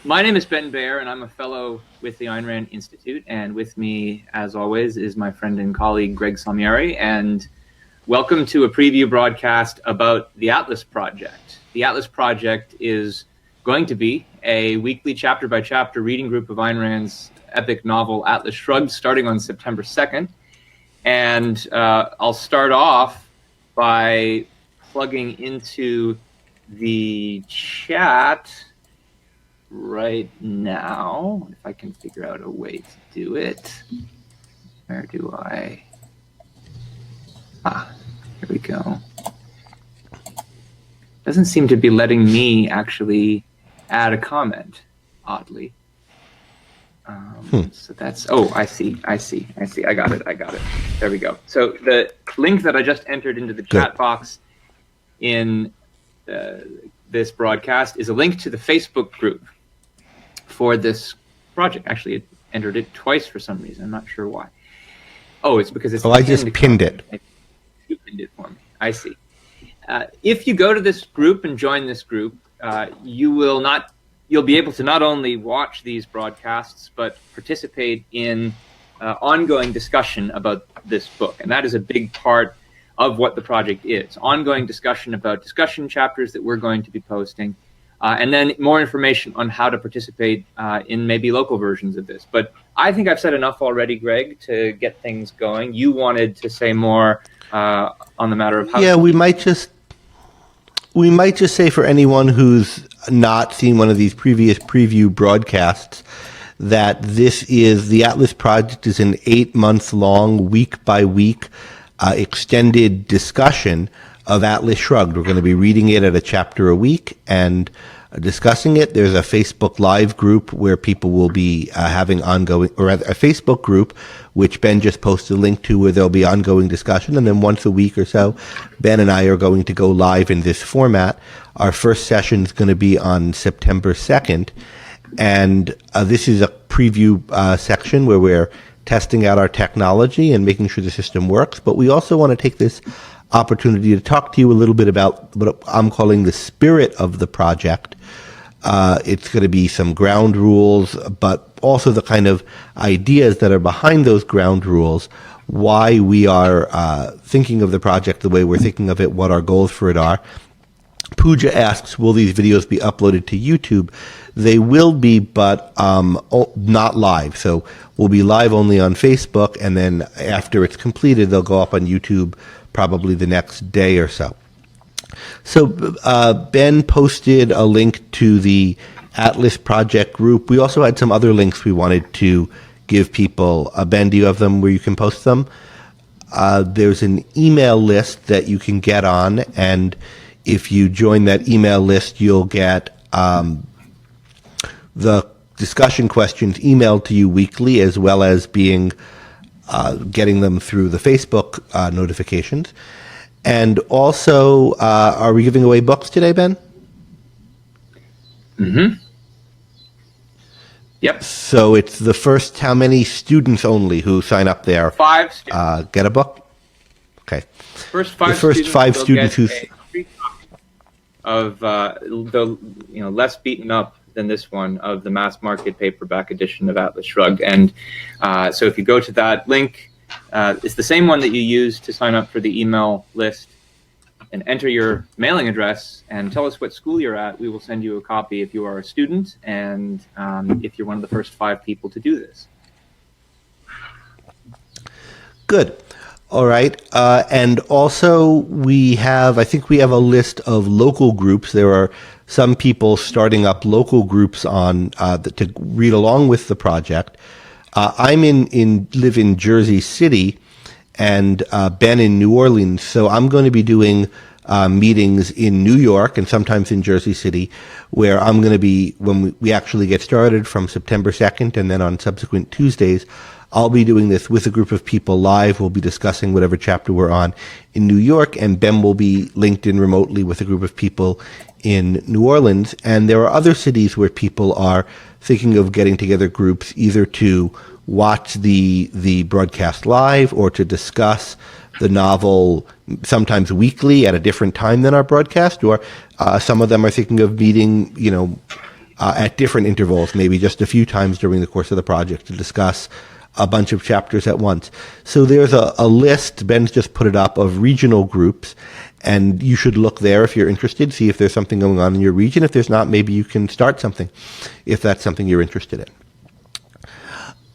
My name is Ben Bayer, and I'm a fellow with the Ayn Rand Institute. And with me, as always, is my friend and colleague, Greg Salmieri. And welcome to a preview broadcast about the Atlas Project. The Atlas Project is going to be a weekly chapter-by-chapter reading group of Ayn Rand's epic novel, Atlas Shrugged, starting on September 2nd. And I'll start off by plugging into the chat right now, if I can figure out a way to do it. Where do I? Here we go. Doesn't seem to be letting me actually add a comment, oddly. So that's, I see. I got it. There we go. So the link that I just entered into the chat box in this broadcast is a link to the Facebook group for this project. Actually, it entered it twice for some reason. I'm not sure why. Oh, it's because it's I just pinned it. You pinned it for me. I see. If you go to this group and join this group, you'll be able to not only watch these broadcasts, but participate in ongoing discussion about this book. And that is a big part of what the project is. Ongoing discussion about discussion chapters that we're going to be posting, and then more information on how to participate in maybe local versions of this. But I think I've said enough already, Greg, to get things going. You wanted to say more on the matter of how... Yeah, we might just say, for anyone who's not seen one of these previous preview broadcasts, that the Atlas Project is an 8-month-long, week-by-week extended discussion of Atlas Shrugged. We're going to be reading it at a chapter a week and discussing it. There's a Facebook Live group where people will be having ongoing, or rather a Facebook group, which Ben just posted a link to, where there'll be ongoing discussion. And then once a week or so, Ben and I are going to go live in this format. Our first session is going to be on September 2nd. And this is a preview section where we're testing out our technology and making sure the system works. But we also want to take this opportunity to talk to you a little bit about what I'm calling the spirit of the project. It's going to be some ground rules, but also the kind of ideas that are behind those ground rules, why we are thinking of the project the way we're thinking of it, what our goals for it are. Pooja asks, will these videos be uploaded to YouTube? They will be, but not live. So we'll be live only on Facebook, and then after it's completed, they'll go up on YouTube probably the next day or so. So Ben posted a link to the Atlas Project group. We also had some other links we wanted to give people. Ben, do you have them where you can post them? There's an email list that you can get on, and if you join that email list, you'll get the discussion questions emailed to you weekly, as well as getting them through the Facebook notifications. And also, are we giving away books today, Ben? Mm-hmm. Yep. So it's the first, how many students only who sign up there? 5 students. Get a book? Okay. First five students who... of the less beaten up than this one, of the mass market paperback edition of Atlas Shrugged. And so if you go to that link, it's the same one that you use to sign up for the email list, and enter your mailing address and tell us what school you're at. We will send you a copy if you are a student, and if you're one of the first 5 people to do this. Good. All right. And also I think we have a list of local groups. There are some people starting up local groups on to read along with the project. I live in Jersey City, and Ben in New Orleans. So I'm going to be doing meetings in New York and sometimes in Jersey City, where I'm going to be, when we actually get started from September 2nd, and then on subsequent Tuesdays, I'll be doing this with a group of people live. We'll be discussing whatever chapter we're on in New York, and Ben will be linked in remotely with a group of people in New Orleans. And there are other cities where people are thinking of getting together groups, either to watch the broadcast live or to discuss the novel, sometimes weekly at a different time than our broadcast, or some of them are thinking of meeting, at different intervals, maybe just a few times during the course of the project, to discuss a bunch of chapters at once. So there's a list, Ben's just put it up, of regional groups, and you should look there if you're interested, see if there's something going on in your region. If there's not, maybe you can start something, if that's something you're interested in.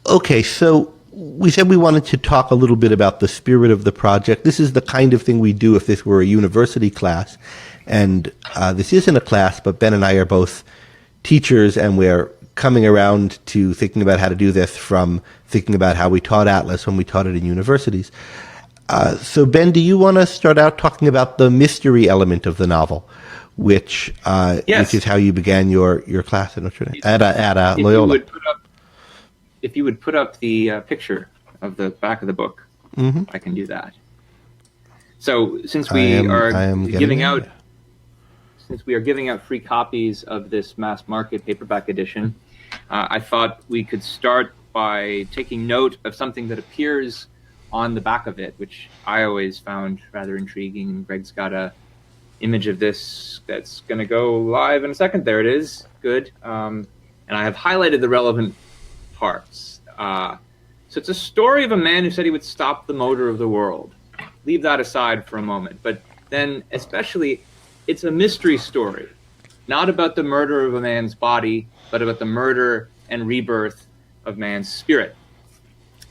Okay, so we said we wanted to talk a little bit about the spirit of the project. This is the kind of thing we do if this were a university class. And this isn't a class, but Ben and I are both teachers, and we're coming around to thinking about how to do this from thinking about how we taught Atlas when we taught it in universities. So Ben, do you want to start out talking about the mystery element of the novel, which is how you began your class at Notre Dame, at Loyola? If you would put up the picture of the back of the book, I can do that. So since we are giving out free copies of this mass market paperback edition, I thought we could start by taking note of something that appears on the back of it, which I always found rather intriguing. Greg's got a image of this that's going to go live in a second. There it is. Good. And I have highlighted the relevant parts. So it's a story of a man who said he would stop the motor of the world. Leave that aside for a moment. But then especially, it's a mystery story, not about the murder of a man's body, but about the murder and rebirth of man's spirit.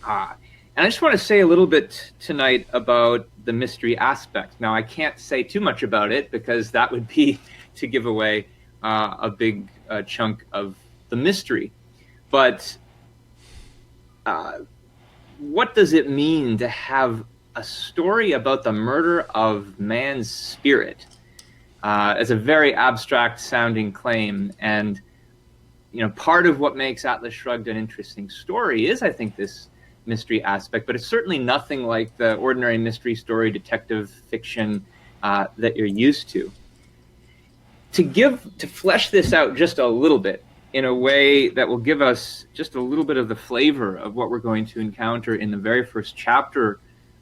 And I just want to say a little bit tonight about the mystery aspect. Now, I can't say too much about it because that would be to give away a big chunk of the mystery. But what does it mean to have a story about the murder of man's spirit? It's a very abstract sounding claim, and part of what makes Atlas Shrugged an interesting story is, I think, this mystery aspect, but it's certainly nothing like the ordinary mystery story detective fiction that you're used to. To flesh this out just a little bit in a way that will give us just a little bit of the flavor of what we're going to encounter in the very first chapter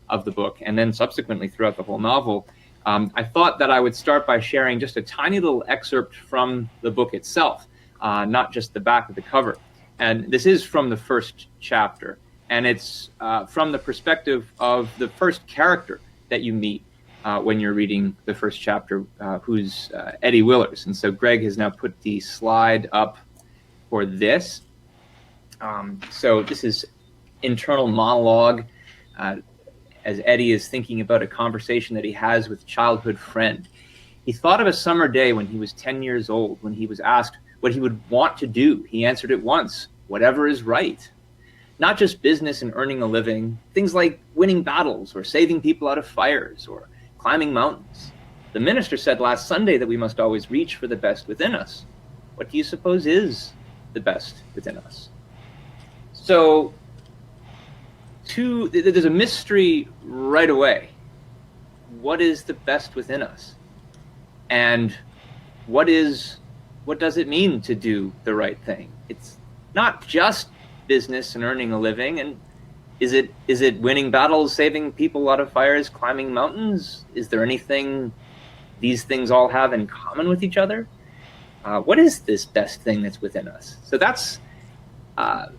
of the book, and then subsequently throughout the whole novel, I thought that I would start by sharing just a tiny little excerpt from the book itself, not just the back of the cover. And this is from the first chapter, and it's from the perspective of the first character that you meet when you're reading the first chapter, who's Eddie Willers. And so Greg has now put the slide up for this. So this is internal monologue as Eddie is thinking about a conversation that he has with a childhood friend. He thought of a summer day when he was 10 years old, when he was asked what he would want to do. He answered at once, whatever is right. Not just business and earning a living, things like winning battles or saving people out of fires or climbing mountains. The minister said last Sunday that we must always reach for the best within us. What do you suppose is the best within us? So there's a mystery right away. What is the best within us? And what does it mean to do the right thing? It's not just business and earning a living. And is it winning battles, saving people out of fires, climbing mountains? Is there anything these things all have in common with each other? What is this best thing that's within us? So that's a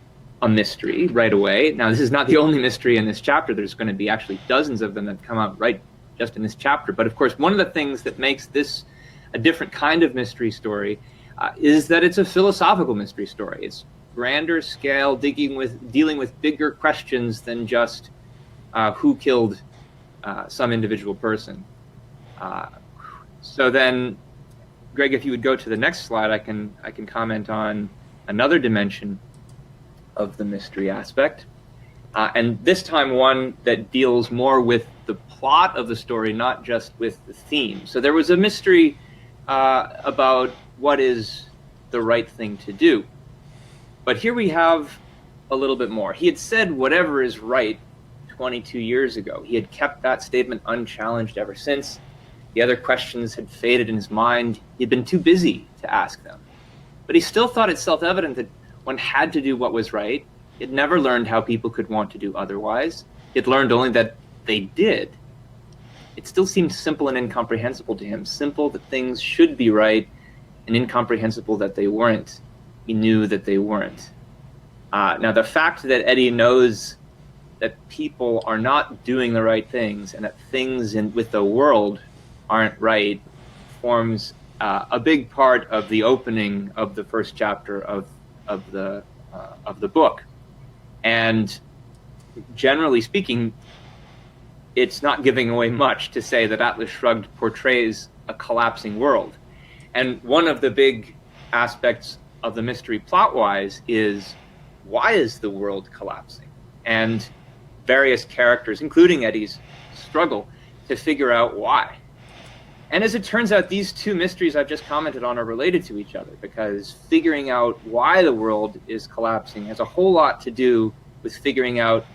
mystery right away. Now, this is not the only mystery in this chapter. There's going to be actually dozens of them that come out right just in this chapter. But of course, one of the things that makes this a different kind of mystery story is that it's a philosophical mystery story. It's grander scale, dealing with bigger questions than just who killed some individual person. So then, Greg, if you would go to the next slide, I can comment on another dimension of the mystery aspect, and this time one that deals more with the plot of the story, not just with the theme. So there was a mystery about what is the right thing to do. But here we have a little bit more. He had said whatever is right 22 years ago. He had kept that statement unchallenged ever since. The other questions had faded in his mind. He'd been too busy to ask them. But he still thought it self-evident that one had to do what was right. He had never learned how people could want to do otherwise. He had learned only that they did. It still seemed simple and incomprehensible to him. Simple that things should be right, and incomprehensible that they weren't, he knew that they weren't. Now, the fact that Eddie knows that people are not doing the right things and that things with the world aren't right forms a big part of the opening of the first chapter of the book. And generally speaking, it's not giving away much to say that Atlas Shrugged portrays a collapsing world. And one of the big aspects of the mystery plot-wise is, why is the world collapsing? And various characters, including Eddie's, struggle to figure out why. And as it turns out, these two mysteries I've just commented on are related to each other, because figuring out why the world is collapsing has a whole lot to do with figuring out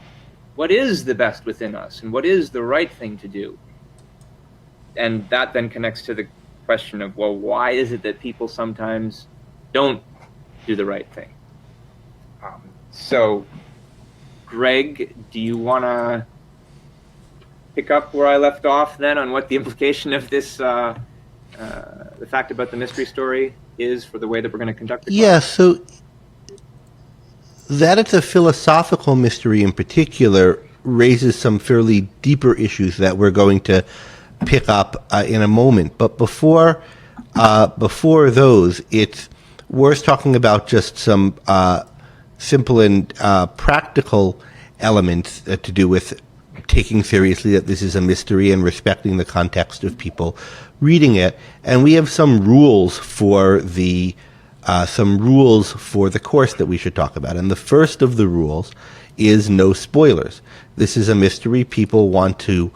what is the best within us and what is the right thing to do. And that then connects to the question of, well, why is it that people sometimes don't do the right thing? So, Greg, do you want to pick up where I left off then on what the implication of this, the fact about the mystery story is for the way that we're going to conduct it? Yeah, so that it's a philosophical mystery in particular raises some fairly deeper issues that we're going to pick up in a moment. But before those, it's worth talking about just some simple and practical elements to do with taking seriously that this is a mystery and respecting the context of people reading it. And we have some rules for the course that we should talk about. And the first of the rules is no spoilers. This is a mystery. People want to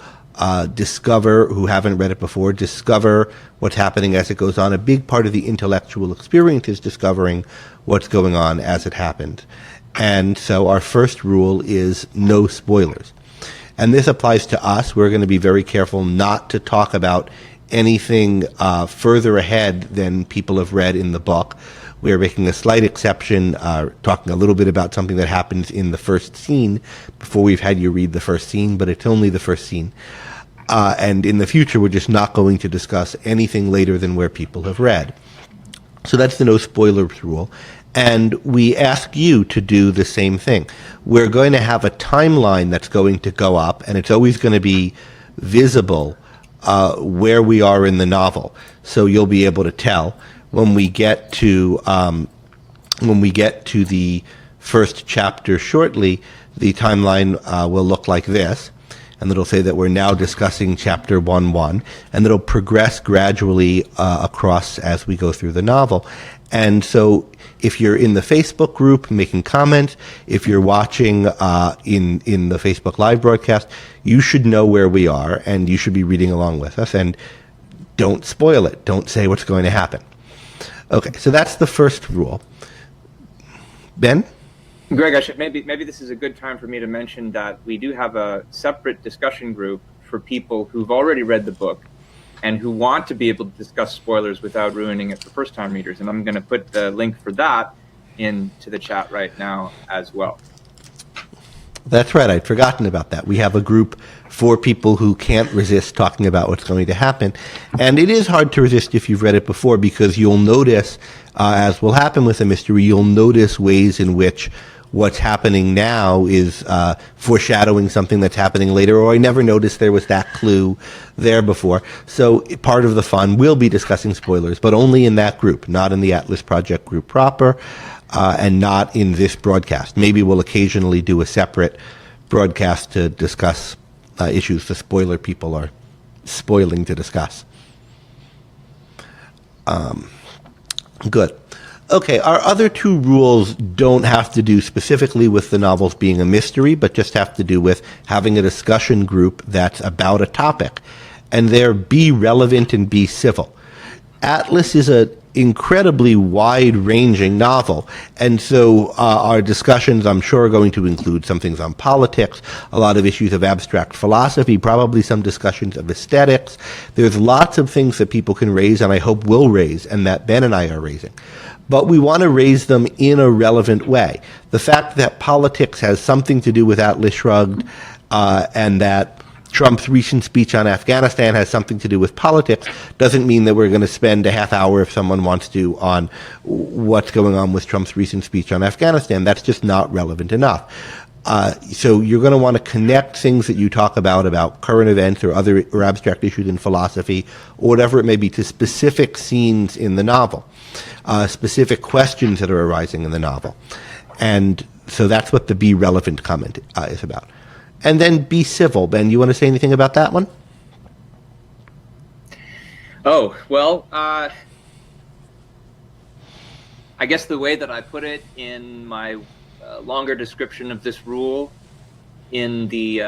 discover, who haven't read it before, discover what's happening as it goes on. A big part of the intellectual experience is discovering what's going on as it happens. And so our first rule is no spoilers. And this applies to us. We're going to be very careful not to talk about anything further ahead than people have read in the book. We're making a slight exception, talking a little bit about something that happens in the first scene before we've had you read the first scene, but it's only the first scene. And in the future, we're just not going to discuss anything later than where people have read. So that's the no spoilers rule. And we ask you to do the same thing. We're going to have a timeline that's going to go up, and it's always going to be visible where we are in the novel. So you'll be able to tell when we get to the first chapter shortly. The timeline will look like this, and it'll say that we're now discussing chapter 1.1, and it'll progress gradually across as we go through the novel. And so if you're in the Facebook group making comments, if you're watching in the Facebook live broadcast, you should know where we are, and you should be reading along with us. And don't spoil it. Don't say what's going to happen. Okay, so that's the first rule. Ben? Greg, maybe this is a good time for me to mention that we do have a separate discussion group for people who've already read the book and who want to be able to discuss spoilers without ruining it for first-time readers. And I'm going to put the link for that into the chat right now as well. That's right. I'd forgotten about that. We have a group for people who can't resist talking about what's going to happen. And it is hard to resist if you've read it before, because you'll notice, as will happen with a mystery, you'll notice ways in which what's happening now is foreshadowing something that's happening later, or I never noticed there was that clue there before. So part of the fun will be discussing spoilers, but only in that group, not in the Atlas Project group proper, and not in this broadcast. Maybe we'll occasionally do a separate broadcast to discuss issues the spoiler people are spoiling to discuss. Good. Okay, our other two rules don't have to do specifically with the novels being a mystery, but just have to do with having a discussion group that's about a topic. And they're be relevant and be civil. Atlas is an incredibly wide-ranging novel, and so our discussions, I'm sure, are going to include some things on politics, a lot of issues of abstract philosophy, probably some discussions of aesthetics. There's lots of things that people can raise, and I hope will raise, and that Ben and I are raising. But we want to raise them in a relevant way. The fact that politics has something to do with Atlas Shrugged, and that Trump's recent speech on Afghanistan has something to do with politics doesn't mean that we're going to spend a half hour, if someone wants to, on what's going on with Trump's recent speech on Afghanistan. That's just not relevant enough. So you're going to want to connect things that you talk about current events or other or abstract issues in philosophy or whatever it may be, to specific scenes in the novel, specific questions that are arising in the novel. And so that's what the be relevant comment is about. And then be civil. Ben, you want to say anything about that one? Oh, well, I guess the way that I put it in my longer description of this rule in the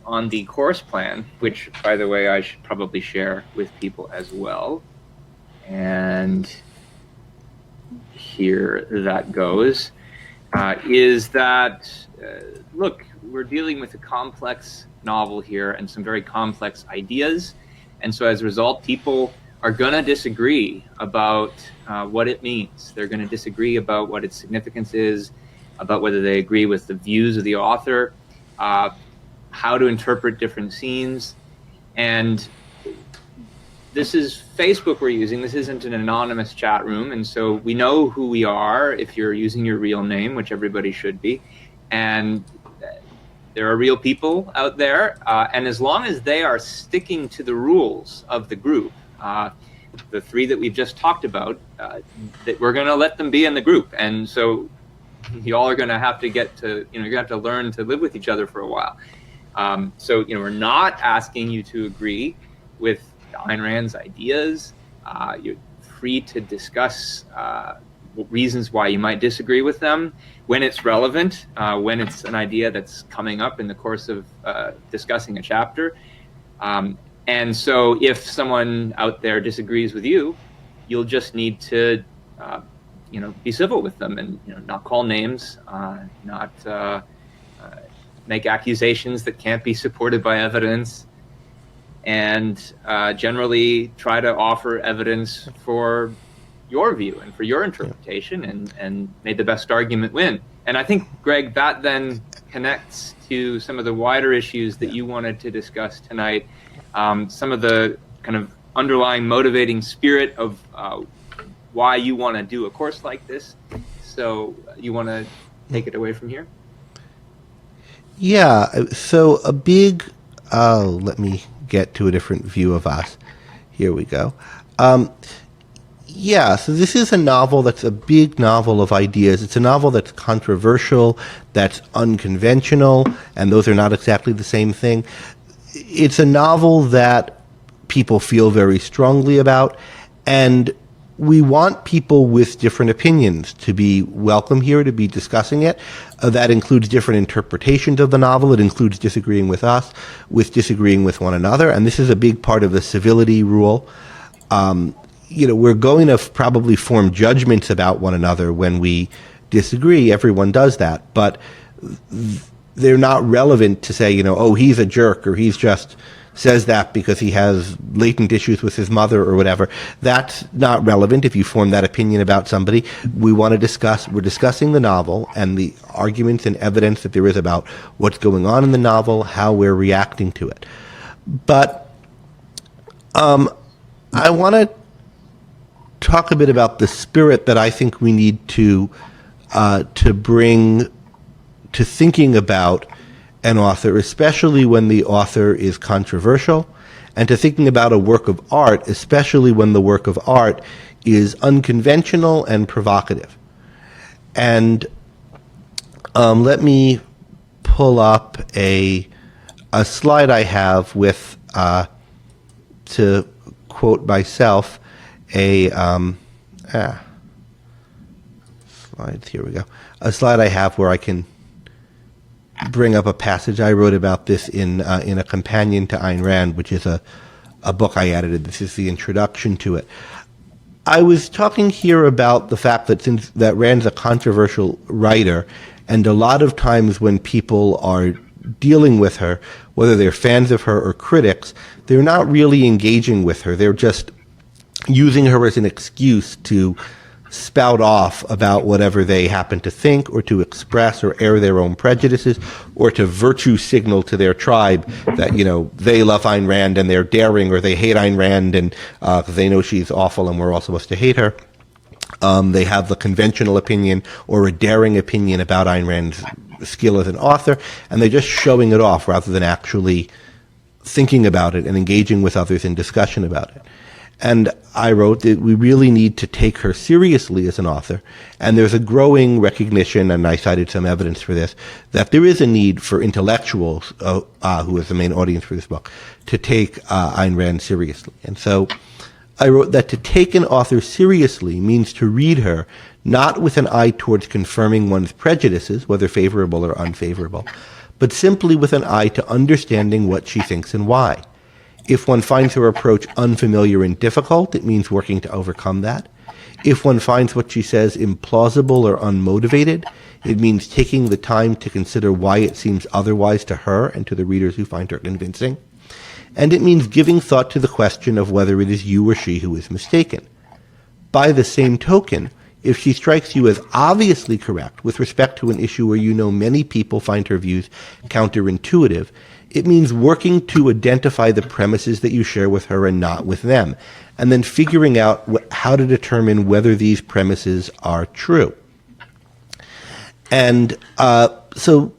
on the course plan, which, by the way, I should probably share with people as well. And here that goes, is that, look, we're dealing with a complex novel here and some very complex ideas. And so as a result, people are going to disagree about what it means. They're going to disagree about what its significance is, about whether they agree with the views of the author, how to interpret different scenes. And this is Facebook we're using. This isn't an anonymous chat room. And so we know who we are if you're using your real name, which everybody should be. And there are real people out there. And as long as they are sticking to the rules of the group, the three that we've just talked about, that we're going to let them be in the group. And so you all are going to have to get to, you're going to have to learn to live with each other for a while. So, we're not asking you to agree with Ayn Rand's ideas. You're free to discuss reasons why you might disagree with them when it's relevant, when it's an idea that's coming up in the course of discussing a chapter. And so if someone out there disagrees with you, you'll just need to, be civil with them and, not call names, not make accusations that can't be supported by evidence, and generally try to offer evidence for your view and for your interpretation, and may the best argument win. And I think, Greg, that then connects to some of the wider issues that you wanted to discuss tonight, some of the kind of underlying motivating spirit of why you want to do a course like this. So you want to take it away from here? Yeah, so a big, let me get to a different view of us. Here we go. Yeah, so this is a novel that's a big novel of ideas. It's a novel that's controversial, that's unconventional, and those are not exactly the same thing. It's a novel that people feel very strongly about, and we want people with different opinions to be welcome here, to be discussing it. That includes different interpretations of the novel. It includes disagreeing with us, with disagreeing with one another, and this is a big part of the civility rule. We're going to probably form judgments about one another when we disagree. Everyone does that, but they're not relevant to say, oh, he's a jerk, or he's just says that because he has latent issues with his mother or whatever. That's not relevant if you form that opinion about somebody. We're discussing the novel and the arguments and evidence that there is about what's going on in the novel, how we're reacting to it. But I want to talk a bit about the spirit that I think we need to bring to thinking about an author, especially when the author is controversial, and to thinking about a work of art, especially when the work of art is unconventional and provocative. And let me pull up a slide I have with, to quote myself, slides, here we go. A slide I have where I can bring up a passage I wrote about this in a companion to Ayn Rand, which is a book I edited. This is the introduction to it. I was talking here about the fact that since that Rand's a controversial writer, and a lot of times when people are dealing with her, whether they're fans of her or critics, they're not really engaging with her. They're just using her as an excuse to spout off about whatever they happen to think or to express or air their own prejudices or to virtue signal to their tribe that, they love Ayn Rand and they're daring, or they hate Ayn Rand and they know she's awful and we're all supposed to hate her. They have the conventional opinion or a daring opinion about Ayn Rand's skill as an author, and they're just showing it off rather than actually thinking about it and engaging with others in discussion about it. And I wrote that we really need to take her seriously as an author, and there's a growing recognition, and I cited some evidence for this, that there is a need for intellectuals, who is the main audience for this book, to take Ayn Rand seriously. And so I wrote that to take an author seriously means to read her not with an eye towards confirming one's prejudices, whether favorable or unfavorable, but simply with an eye to understanding what she thinks and why. If one finds her approach unfamiliar and difficult, it means working to overcome that. If one finds what she says implausible or unmotivated, it means taking the time to consider why it seems otherwise to her and to the readers who find her convincing. And it means giving thought to the question of whether it is you or she who is mistaken. By the same token, if she strikes you as obviously correct with respect to an issue where you know many people find her views counterintuitive, it means working to identify the premises that you share with her and not with them, and then figuring out how to determine whether these premises are true. And so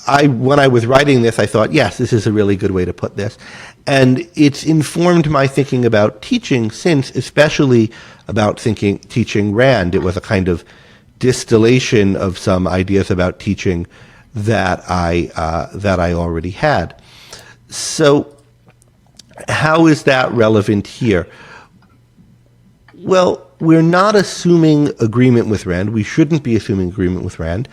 when I was writing this, I thought, yes, this is a really good way to put this. And it's informed my thinking about teaching since, especially about teaching Rand. It was a kind of distillation of some ideas about teaching that I already had. So how is that relevant here? Well, we're not assuming agreement with Rand. We shouldn't be assuming agreement with Rand.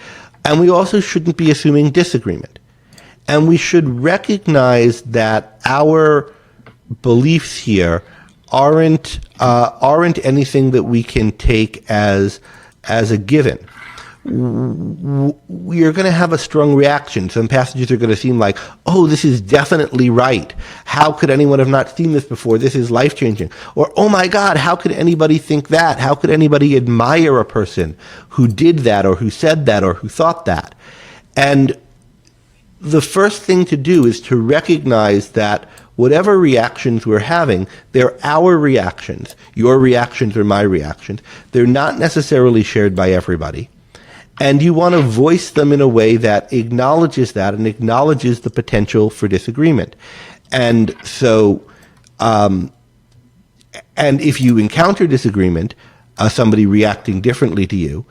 And we also shouldn't be assuming disagreement. And we should recognize that our beliefs here aren't anything that we can take as a given. We are going to have a strong reaction. Some passages are going to seem like, oh, this is definitely right. How could anyone have not seen this before? This is life-changing. Or, oh my God, how could anybody think that? How could anybody admire a person who did that or who said that or who thought that? And the first thing to do is to recognize that whatever reactions we're having, they're our reactions. Your reactions are my reactions. They're not necessarily shared by everybody. And you want to voice them in a way that acknowledges that and acknowledges the potential for disagreement. And so, and if you encounter disagreement, somebody reacting differently to you,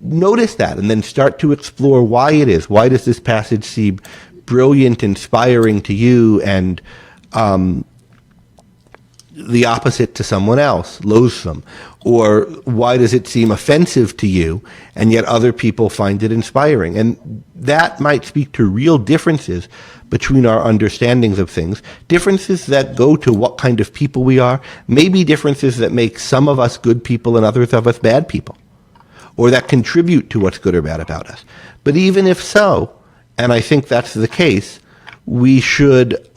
notice that and then start to explore why it is. Why does this passage seem brilliant, inspiring to you, and the opposite to someone else, loathsome? Or why does it seem offensive to you, and yet other people find it inspiring? And that might speak to real differences between our understandings of things, differences that go to what kind of people we are, maybe differences that make some of us good people and others of us bad people, or that contribute to what's good or bad about us. But even if so, and I think that's the case, we should,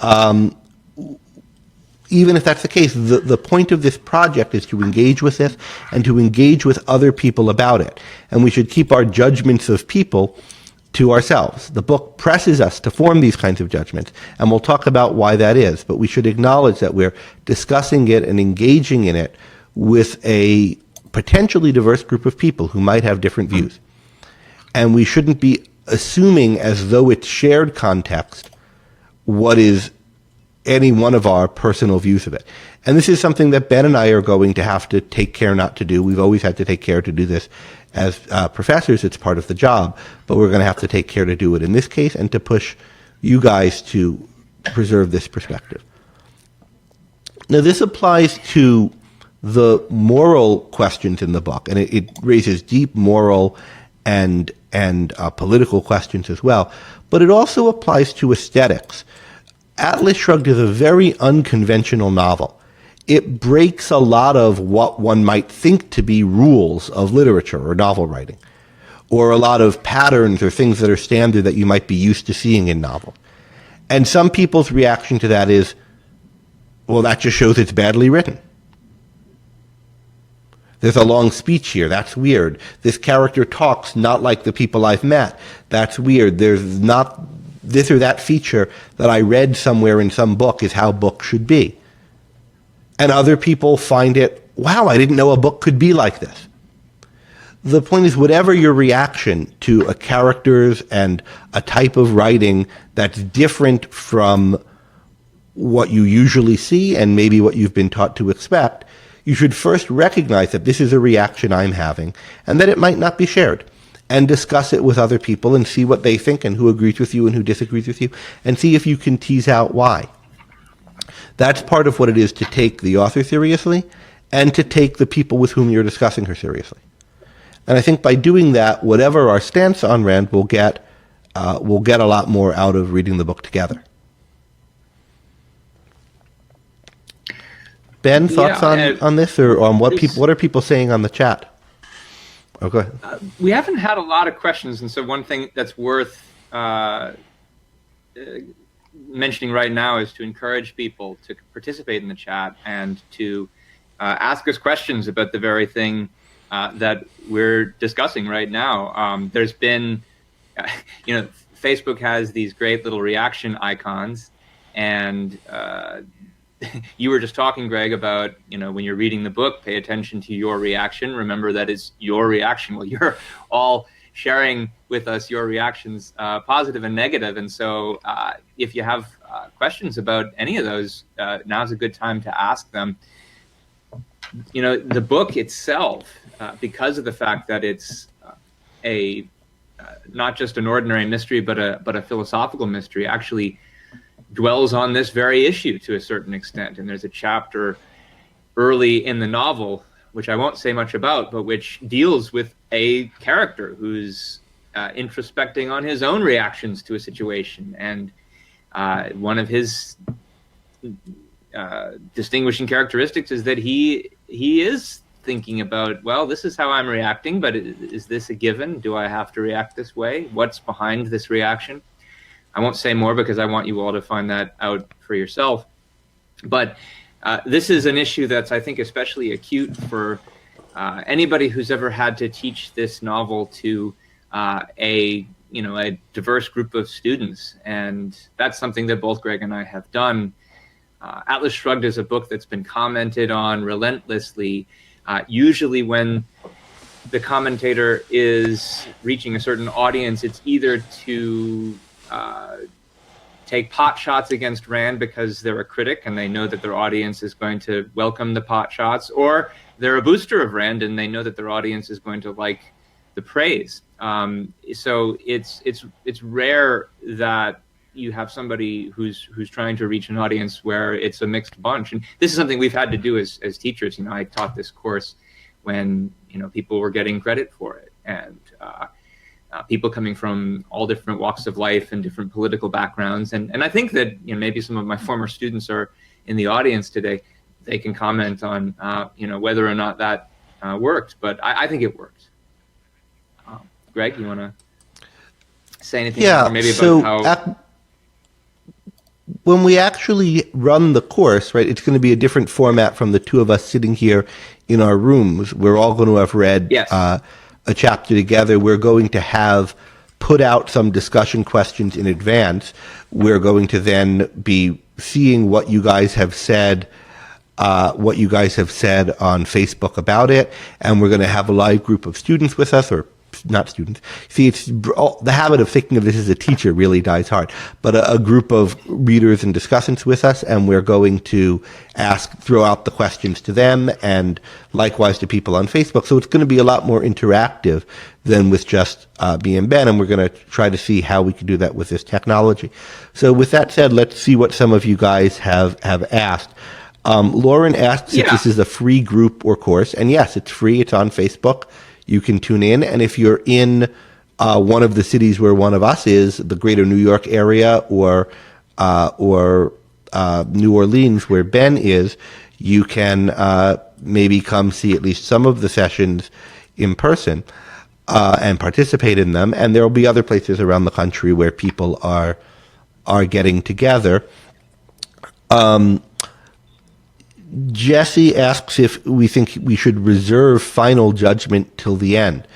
even if that's the case, the point of this project is to engage with this and to engage with other people about it. And we should keep our judgments of people to ourselves. The book presses us to form these kinds of judgments, and we'll talk about why that is. But we should acknowledge that we're discussing it and engaging in it with a potentially diverse group of people who might have different views. And we shouldn't be assuming as though it's shared context what is any one of our personal views of it. And this is something that Ben and I are going to have to take care not to do. We've always had to take care to do this as professors. It's part of the job, but we're going to have to take care to do it in this case and to push you guys to preserve this perspective. Now, this applies to the moral questions in the book, and it raises deep moral and political questions as well, but it also applies to aesthetics. Atlas Shrugged is a very unconventional novel. It breaks a lot of what one might think to be rules of literature or novel writing, or a lot of patterns or things that are standard that you might be used to seeing in novels. And some people's reaction to that is, well, that just shows it's badly written. There's a long speech here. That's weird. This character talks not like the people I've met. That's weird. There's not this or that feature that I read somewhere in some book is how books should be. And other people find it, wow, I didn't know a book could be like this. The point is, whatever your reaction to a character's and a type of writing that's different from what you usually see and maybe what you've been taught to expect, you should first recognize that this is a reaction I'm having and that it might not be shared, and discuss it with other people and see what they think and who agrees with you and who disagrees with you, and see if you can tease out why. That's part of what it is to take the author seriously and to take the people with whom you're discussing her seriously. And I think by doing that, whatever our stance on Rand, we'll get a lot more out of reading the book together. Ben, thoughts on this, or on what are people saying on the chat? Oh, go ahead. We haven't had a lot of questions, and so one thing that's worth mentioning right now is to encourage people to participate in the chat and to ask us questions about the very thing that we're discussing right now. There's been, Facebook has these great little reaction icons, and you were just talking, Greg, about, when you're reading the book, pay attention to your reaction. Remember that it's your reaction. Well, you're all sharing with us your reactions, positive and negative. And so if you have questions about any of those, now's a good time to ask them. The book itself, because of the fact that it's not just an ordinary mystery, but a philosophical mystery, actually dwells on this very issue to a certain extent. And there's a chapter early in the novel, which I won't say much about, but which deals with a character who's introspecting on his own reactions to a situation. And one of his distinguishing characteristics is that he is thinking about, well, this is how I'm reacting, but is this a given? Do I have to react this way? What's behind this reaction? I won't say more because I want you all to find that out for yourself. But this is an issue that's, I think, especially acute for anybody who's ever had to teach this novel to a diverse group of students. And that's something that both Greg and I have done. Atlas Shrugged is a book that's been commented on relentlessly, usually when the commentator is reaching a certain audience. It's either to take pot shots against Rand because they're a critic and they know that their audience is going to welcome the pot shots, or they're a booster of Rand and they know that their audience is going to like the praise. So it's rare that you have somebody who's trying to reach an audience where it's a mixed bunch. And this is something we've had to do as teachers. I taught this course when people were getting credit for it, and people coming from all different walks of life and different political backgrounds. And I think that maybe some of my former students are in the audience today. They can comment on whether or not that worked, but I think it worked. Greg, you want to say anything? Yeah, maybe about how... when we actually run the course, right, it's going to be a different format from the two of us sitting here in our rooms. We're all going to have read a chapter together. We're going to have put out some discussion questions in advance. We're going to then be seeing what you guys have said on Facebook about it, and we're going to have a live group of students with us, or not students. See, it's the habit of thinking of this as a teacher really dies hard. But a group of readers and discussants with us, and we're going to throw out the questions to them, and likewise to people on Facebook. So it's going to be a lot more interactive than with just me and Ben, and we're going to try to see how we can do that with this technology. So with that said, let's see what some of you guys have asked. Lauren asked if this is a free group or course, and yes, it's free. It's on Facebook. You can tune in, and if you're in one of the cities where one of us is, the greater New York area, or New Orleans where Ben is, you can maybe come see at least some of the sessions in person and participate in them. And there will be other places around the country where people are getting together. Jesse asks if we think we should reserve final judgment till the end.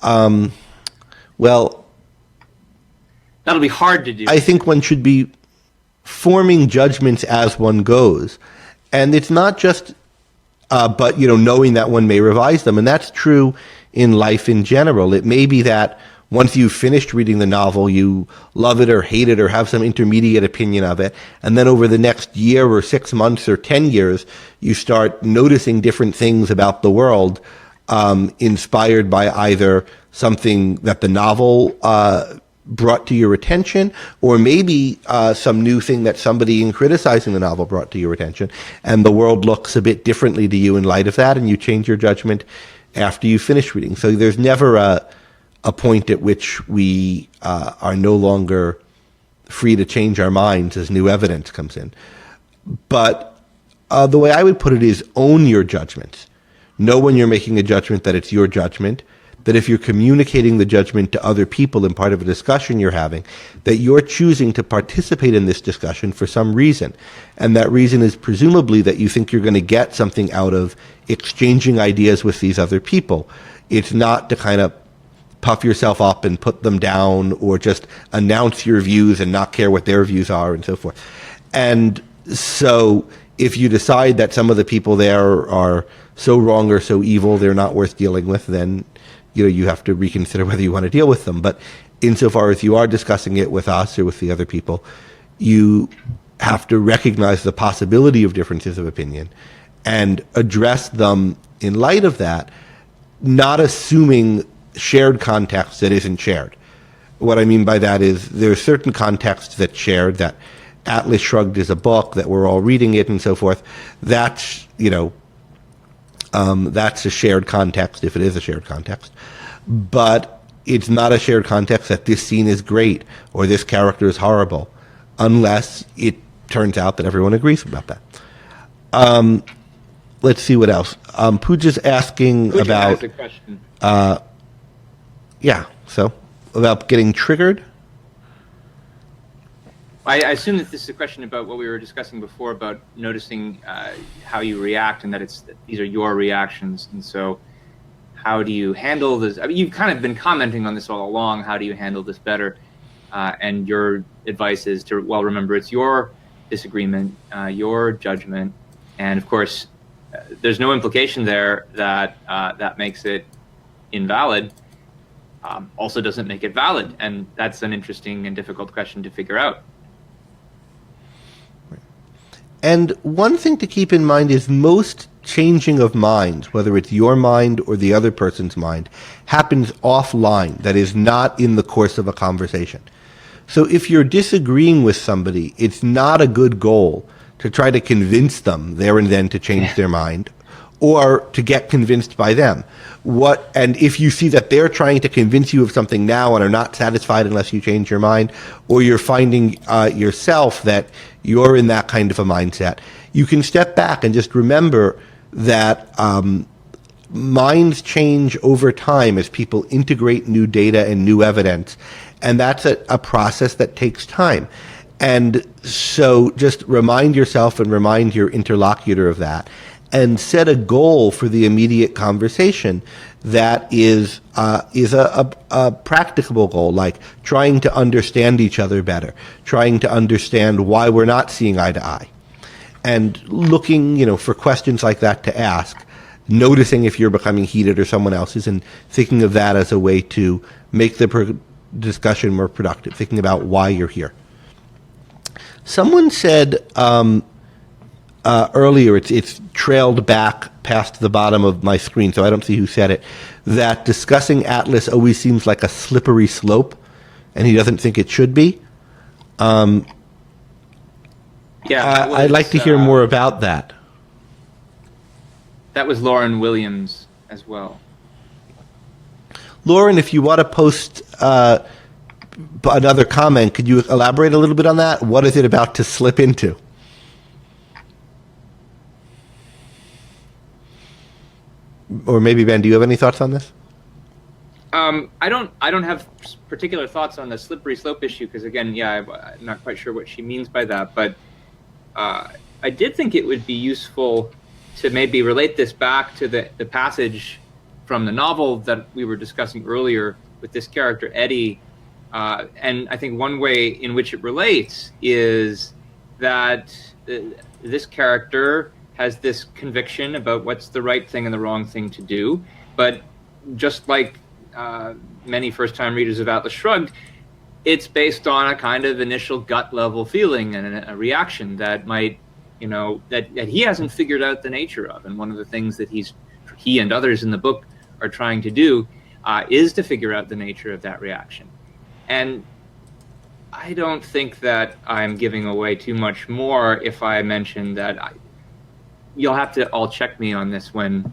Well, that'll be hard to do. I think one should be forming judgments as one goes. And it's not just, but, knowing that one may revise them. And that's true in life in general. It may be that once you've finished reading the novel, you love it or hate it or have some intermediate opinion of it. And then over the next year or 6 months or 10 years, you start noticing different things about the world, inspired by either something that the novel brought to your attention, or maybe some new thing that somebody in criticizing the novel brought to your attention, and the world looks a bit differently to you in light of that, and you change your judgment after you finish reading. So there's never a point at which we are no longer free to change our minds as new evidence comes in. But the way I would put it is own your judgments. Know when you're making a judgment that it's your judgment, that if you're communicating the judgment to other people in part of a discussion you're having, that you're choosing to participate in this discussion for some reason. And that reason is presumably that you think you're going to get something out of exchanging ideas with these other people. It's not to kind of puff yourself up and put them down, or just announce your views and not care what their views are and so forth. And so if you decide that some of the people there are so wrong or so evil they're not worth dealing with, then you have to reconsider whether you want to deal with them. But insofar as you are discussing it with us or with the other people, you have to recognize the possibility of differences of opinion and address them in light of that, not assuming shared context that isn't shared. What I mean by that is there are certain contexts that's shared, that Atlas Shrugged is a book, that we're all reading it and so forth. That's, that's a shared context, if it is a shared context. But it's not a shared context that this scene is great or this character is horrible, unless it turns out that everyone agrees about that. Let's see what else. Pooja's asking Pooja about... has a question. So about getting triggered. I assume that this is a question about what we were discussing before about noticing how you react, and that these are your reactions. And so how do you handle this? I mean, you've kind of been commenting on this all along. How do you handle this better? And your advice is to, remember, it's your disagreement, your judgment. And of course, there's no implication there that that makes it invalid. Also doesn't make it valid. And that's an interesting and difficult question to figure out. And one thing to keep in mind is most changing of minds, whether it's your mind or the other person's mind, happens offline, that is not in the course of a conversation. So if you're disagreeing with somebody, it's not a good goal to try to convince them there and then to change their mind, or to get convinced by them. And if you see that they're trying to convince you of something now and are not satisfied unless you change your mind, or you're finding yourself that you're in that kind of a mindset, you can step back and just remember that minds change over time as people integrate new data and new evidence, and that's a process that takes time. And so just remind yourself and remind your interlocutor of that, and set a goal for the immediate conversation that is a practicable goal, like trying to understand each other better, trying to understand why we're not seeing eye to eye, and looking, for questions like that to ask, noticing if you're becoming heated or someone else is, and thinking of that as a way to make the discussion more productive, thinking about why you're here. Someone said earlier, it's trailed back past the bottom of my screen, so I don't see who said it, that discussing Atlas always seems like a slippery slope, and he doesn't think it should be. I'd like to hear more about that. That was Lauren Williams as well. Lauren, if you want to post another comment, could you elaborate a little bit on that? What is it about to slip into? Or maybe Ben, do you have any thoughts on this? I don't have particular thoughts on the slippery slope issue, because again, I'm not quite sure what she means by that. But I did think it would be useful to maybe relate this back to the passage from the novel that we were discussing earlier with this character, Eddie. And I think one way in which it relates is that this character has this conviction about what's the right thing and the wrong thing to do. But just like many first-time readers of Atlas Shrugged, it's based on a kind of initial gut-level feeling and a reaction that might, that he hasn't figured out the nature of. And one of the things that he and others in the book are trying to do is to figure out the nature of that reaction. And I don't think that I'm giving away too much more if I mention that you'll have to all check me on this when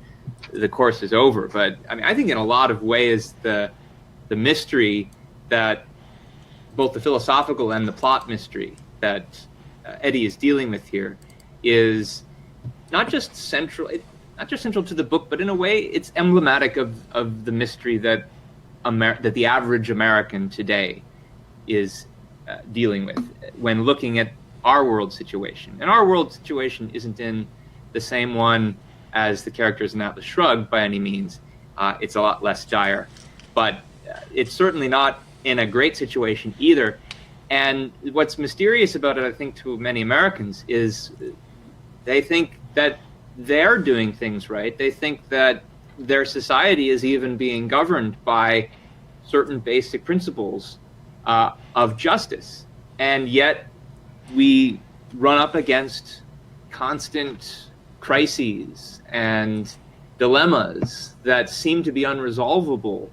the course is over. But I mean, I think in a lot of ways the mystery that both the philosophical and the plot mystery that Eddie is dealing with here is not just central to the book, but in a way it's emblematic of the mystery that that the average American today is dealing with when looking at our world situation. And our world situation isn't in the same one as the characters in Atlas Shrugged by any means. It's a lot less dire, but it's certainly not in a great situation either. And what's mysterious about it, I think, to many Americans is they think that they're doing things right. They think that their society is even being governed by certain basic principles of justice. And yet we run up against constant crises and dilemmas that seem to be unresolvable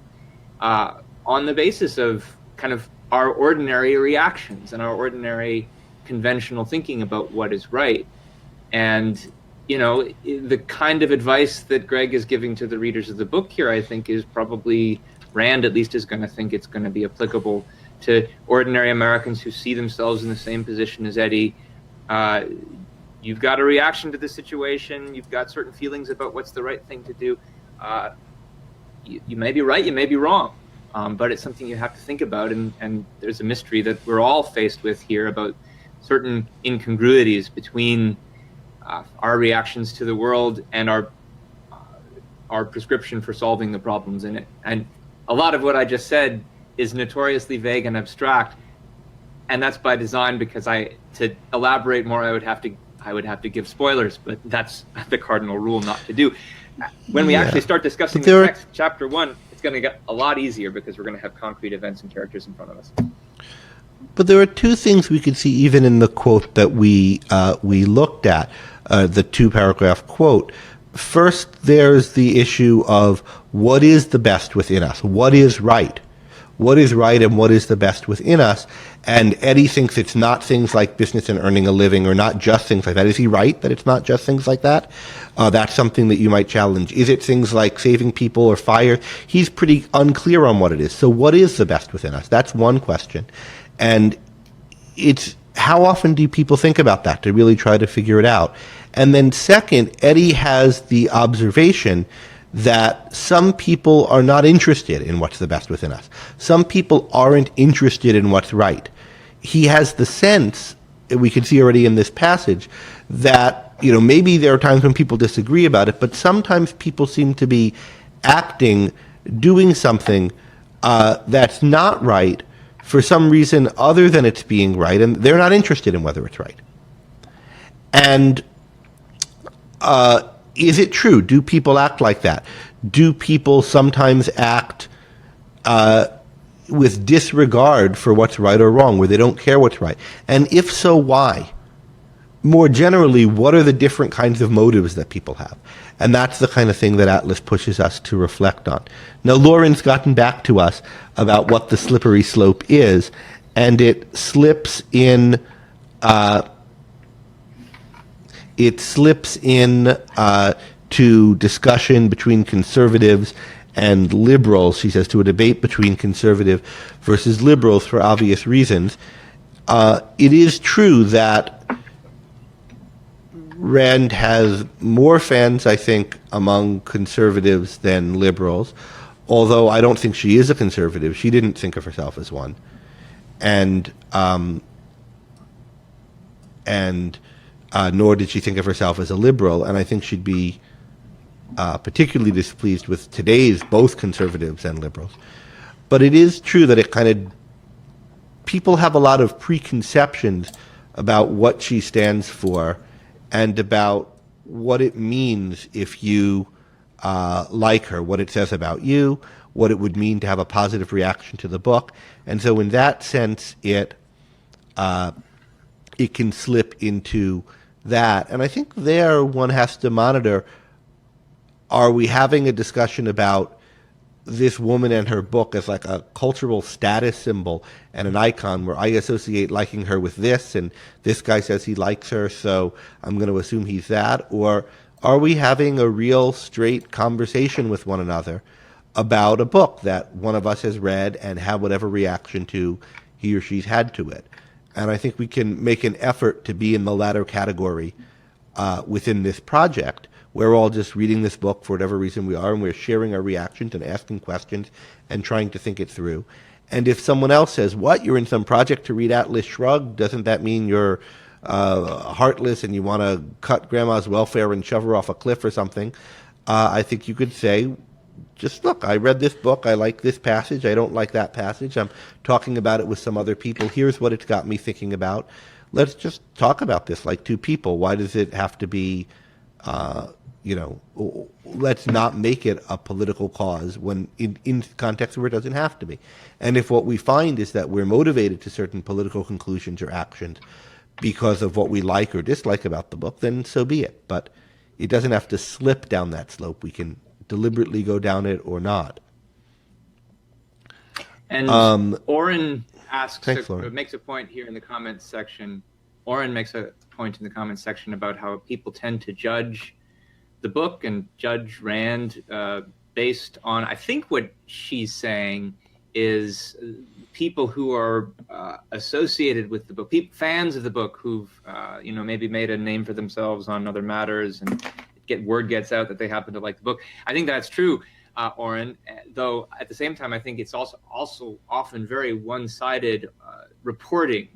on the basis of kind of our ordinary reactions and our ordinary conventional thinking about what is right. And the kind of advice that Greg is giving to the readers of the book here, I think, is probably Rand at least is going to think it's going to be applicable to ordinary Americans who see themselves in the same position as Eddie. You've got a reaction to the situation. You've got certain feelings about what's the right thing to do. You may be right, you may be wrong, but it's something you have to think about. And there's a mystery that we're all faced with here about certain incongruities between our reactions to the world and our prescription for solving the problems in it. And a lot of what I just said is notoriously vague and abstract, and that's by design, because to elaborate more I would have to give spoilers, but that's the cardinal rule not to do. When we actually start discussing the text, chapter 1, it's going to get a lot easier because we're going to have concrete events and characters in front of us. But there are two things we could see even in the quote that we looked at, the 2-paragraph quote. First, there's the issue of what is the best within us? What is right? What is right and what is the best within us? And Eddie thinks it's not things like business and earning a living, or not just things like that. Is he right that it's not just things like that? That's something that you might challenge. Is it things like saving people or fire? He's pretty unclear on what it is. So what is the best within us? That's one question. And it's how often do people think about that to really try to figure it out? And then second, Eddie has the observation that some people are not interested in what's the best within us. Some people aren't interested in what's right. He has the sense, we can see already in this passage, that maybe there are times when people disagree about it, but sometimes people seem to be doing something that's not right for some reason other than it's being right, and they're not interested in whether it's right. And is it true? Do people act like that? Do people sometimes act with disregard for what's right or wrong, where they don't care what's right? And if so, why? More generally, what are the different kinds of motives that people have? And that's the kind of thing that Atlas pushes us to reflect on. Now, Lauren's gotten back to us about what the slippery slope is, and it slips in to discussion between conservatives and liberals. She says to a debate between conservative versus liberals for obvious reasons. It is true that Rand has more fans, I think, among conservatives than liberals, although I don't think she is a conservative. She didn't think of herself as one. And nor did she think of herself as a liberal. And I think she'd be particularly displeased with today's both conservatives and liberals. But it is true that people have a lot of preconceptions about what she stands for and about what it means if you like her, what it says about you, what it would mean to have a positive reaction to the book. And so in that sense, it can slip into that. And I think there one has to monitor, are we having a discussion about this woman and her book as like a cultural status symbol and an icon where I associate liking her with this, and this guy says he likes her, so I'm going to assume he's that? Or are we having a real straight conversation with one another about a book that one of us has read and have whatever reaction to he or she's had to it? And I think we can make an effort to be in the latter category within this project. We're all just reading this book for whatever reason we are, and we're sharing our reactions and asking questions and trying to think it through. And if someone else says, what, you're in some project to read Atlas Shrugged, doesn't that mean you're heartless and you want to cut grandma's welfare and shove her off a cliff or something? I think you could say, just look, I read this book, I like this passage, I don't like that passage, I'm talking about it with some other people, here's what it's got me thinking about. Let's just talk about this like two people. Why does it have to be let's not make it a political cause when in context where it doesn't have to be. And if what we find is that we're motivated to certain political conclusions or actions because of what we like or dislike about the book, then so be it. But it doesn't have to slip down that slope. We can deliberately go down it or not. And Oren makes a point here in the comments section. Oren makes a point in the comments section about how people tend to judge the book and judge Rand based on, I think what she's saying is people who are associated with the book, fans of the book who've maybe made a name for themselves on other matters, and word gets out that they happen to like the book. I think that's true, Oren, though at the same time I think it's also often very one-sided reporting.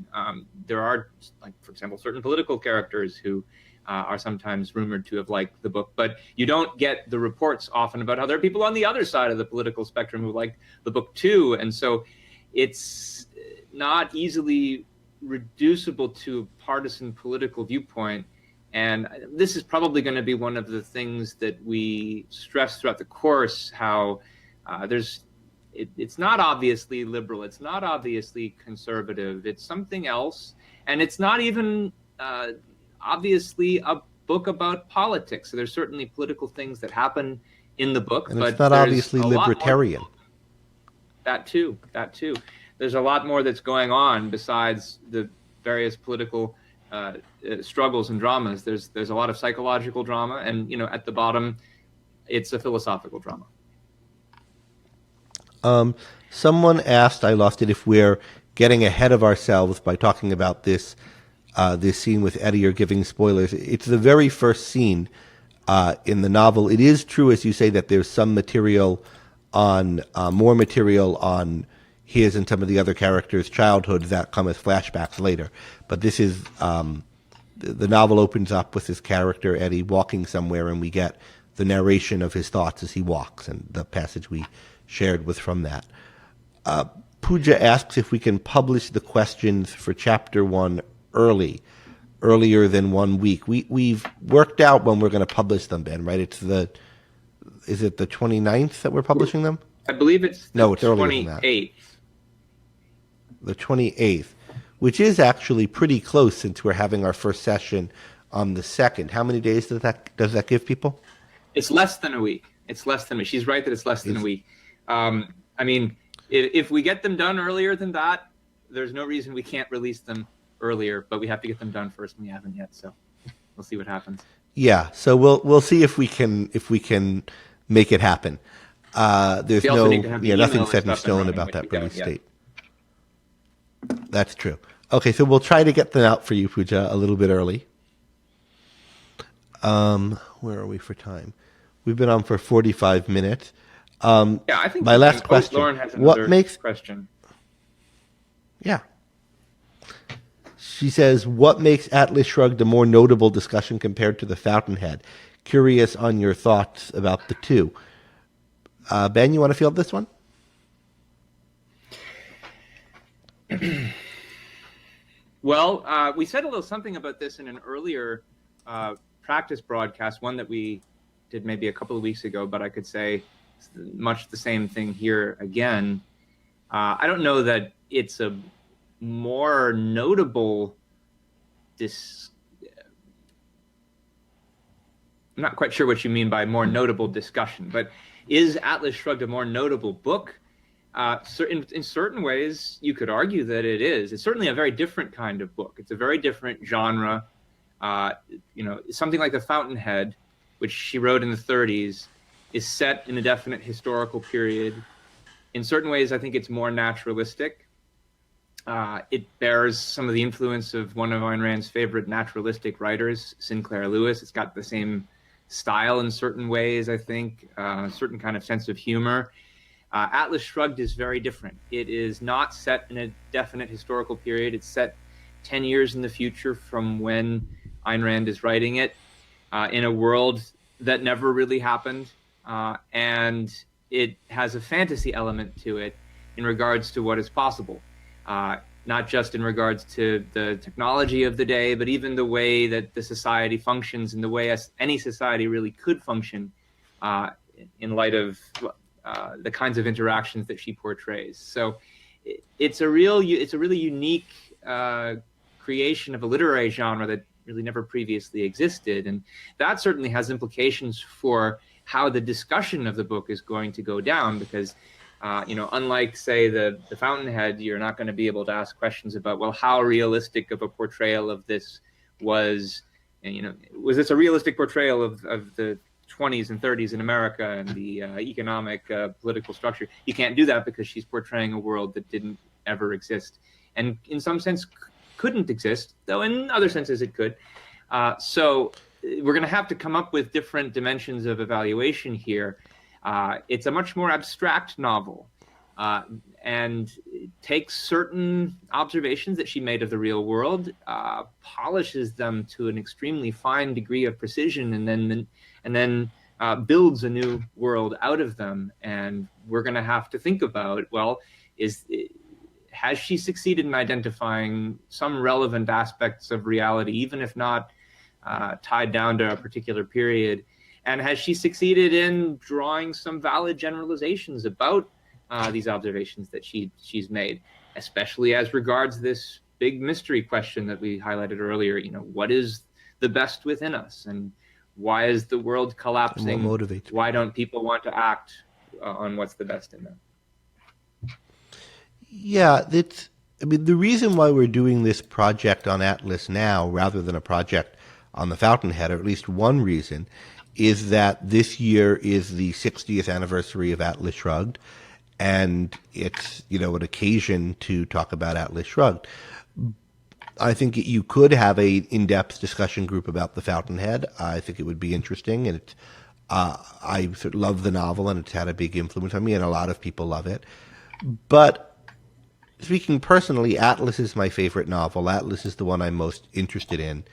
There are, like, for example, certain political characters who are sometimes rumored to have liked the book, but you don't get the reports often about how there are people on the other side of the political spectrum who like the book too. And so it's not easily reducible to a partisan political viewpoint. And this is probably going to be one of the things that we stress throughout the course, how it's not obviously liberal, it's not obviously conservative, it's something else. And it's not even obviously a book about politics. So there's certainly political things that happen in the book, and but it's not obviously libertarian. That too. There's a lot more that's going on besides the various political struggles and dramas. There's a lot of psychological drama, and at the bottom, it's a philosophical drama. Someone asked, I lost it, if we're getting ahead of ourselves by talking about this scene with Eddie or giving spoilers. It's the very first scene in the novel. It is true, as you say, that there's some material on, more material on his and some of the other characters' childhood that come as flashbacks later. But this is, the novel opens up with this character, Eddie, walking somewhere, and we get the narration of his thoughts as he walks, and the passage we shared was from that. Pooja asks if we can publish the questions for Chapter 1 earlier than 1 week. We've worked out when we're going to publish them, Ben, right? Is it the 29th that we're publishing them? I believe it's the 28th. The 28th, which is actually pretty close since we're having our first session on the 2nd. How many days does that give people? It's less than a week. She's right that it's less than a week. I mean, if we get them done earlier than that, there's no reason we can't release them earlier, but we have to get them done first, and we haven't yet, so we'll see what happens. Yeah, so we'll see if we can make it happen. There's nothing set in stone about that release date. That's true. Okay, so we'll try to get them out for you, Pooja, a little bit early. Where are we for time? We've been on for 45 minutes. I think my last question. Lauren has another question. Yeah. She says, what makes Atlas Shrugged a more notable discussion compared to The Fountainhead? Curious on your thoughts about the two. Ben, you want to field this one? Well, we said a little something about this in an earlier practice broadcast, one that we did maybe a couple of weeks ago, but I could say much the same thing here again. I don't know that it's a more notable I'm not quite sure what you mean by more notable discussion, but is Atlas Shrugged a more notable book? In certain ways, you could argue that it is. It's certainly a very different kind of book. It's a very different genre. Something like The Fountainhead, which she wrote in the 30s, is set in a definite historical period. In certain ways, I think it's more naturalistic. It bears some of the influence of one of Ayn Rand's favorite naturalistic writers, Sinclair Lewis. It's got the same style in certain ways, I think, a certain kind of sense of humor. Atlas Shrugged is very different. It is not set in a definite historical period. It's set 10 years in the future from when Ayn Rand is writing it, in a world that never really happened. And it has a fantasy element to it in regards to what is possible. Not just in regards to the technology of the day, but even the way that the society functions and the way any society really could function in light of the kinds of interactions that she portrays. So it's a really unique creation of a literary genre that really never previously existed. And that certainly has implications for how the discussion of the book is going to go down, because unlike, say, the Fountainhead, you're not going to be able to ask questions about, well, how realistic of a portrayal of this was, was this a realistic portrayal of the 20s and 30s in America and the economic, political structure? You can't do that because she's portraying a world that didn't ever exist, and in some sense couldn't exist, though in other senses it could. So we're going to have to come up with different dimensions of evaluation here. It's a much more abstract novel, and it takes certain observations that she made of the real world, polishes them to an extremely fine degree of precision, and then builds a new world out of them. And we're going to have to think about, well, has she succeeded in identifying some relevant aspects of reality, even if not tied down to a particular period? And has she succeeded in drawing some valid generalizations about these observations that she's made, especially as regards this big mystery question that we highlighted earlier? What is the best within us, and why is the world collapsing? What motivates? Why don't people want to act on what's the best in them? Yeah, the reason why we're doing this project on Atlas now rather than a project on the Fountainhead, or at least one reason, is that this year is the 60th anniversary of Atlas Shrugged, and it's, an occasion to talk about Atlas Shrugged. I think you could have a in-depth discussion group about the Fountainhead. I think it would be interesting, and I sort of love the novel, and it's had a big influence on me, and a lot of people love it. But speaking personally, Atlas is my favorite novel. Atlas is the one I'm most interested in.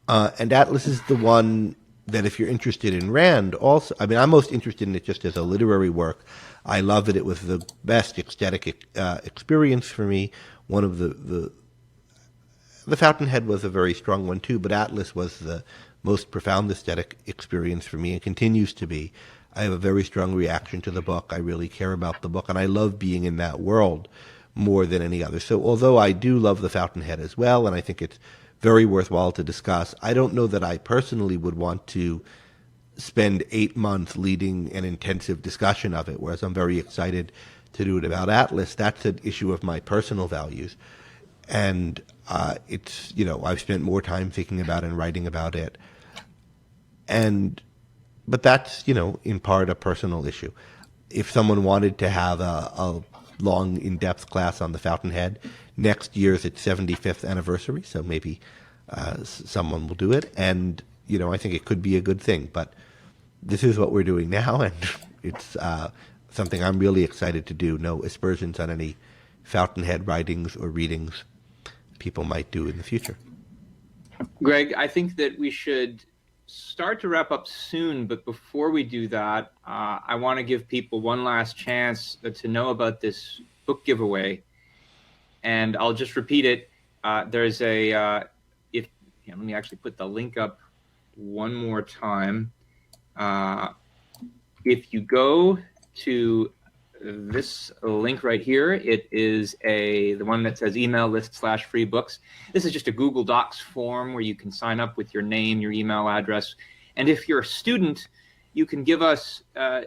And Atlas is the one that, if you're interested in Rand, also, I'm most interested in it just as a literary work. I love it. It was the best aesthetic experience for me. One of the Fountainhead was a very strong one too, but Atlas was the most profound aesthetic experience for me, and continues to be. I have a very strong reaction to the book. I really care about the book, and I love being in that world more than any other. So although I do love the Fountainhead as well, and I think it's very worthwhile to discuss, I don't know that I personally would want to spend 8 months leading an intensive discussion of it, whereas I'm very excited to do it about Atlas. That's an issue of my personal values. And it's, I've spent more time thinking about and writing about it. But that's, in part a personal issue. If someone wanted to have a long, in-depth class on the Fountainhead, next year's its 75th anniversary, so maybe someone will do it. And, I think it could be a good thing. But this is what we're doing now, and it's something I'm really excited to do. No aspersions on any Fountainhead writings or readings. people might do in the future. Greg, I think that we should start to wrap up soon, but before we do that, I want to give people one last chance to know about this book giveaway. And I'll just repeat it. There's let me actually put the link up one more time. If you go to this link right here, it is the one that says email list/free books. This is just a Google Docs form where you can sign up with your name, your email address. And if you're a student, you can give us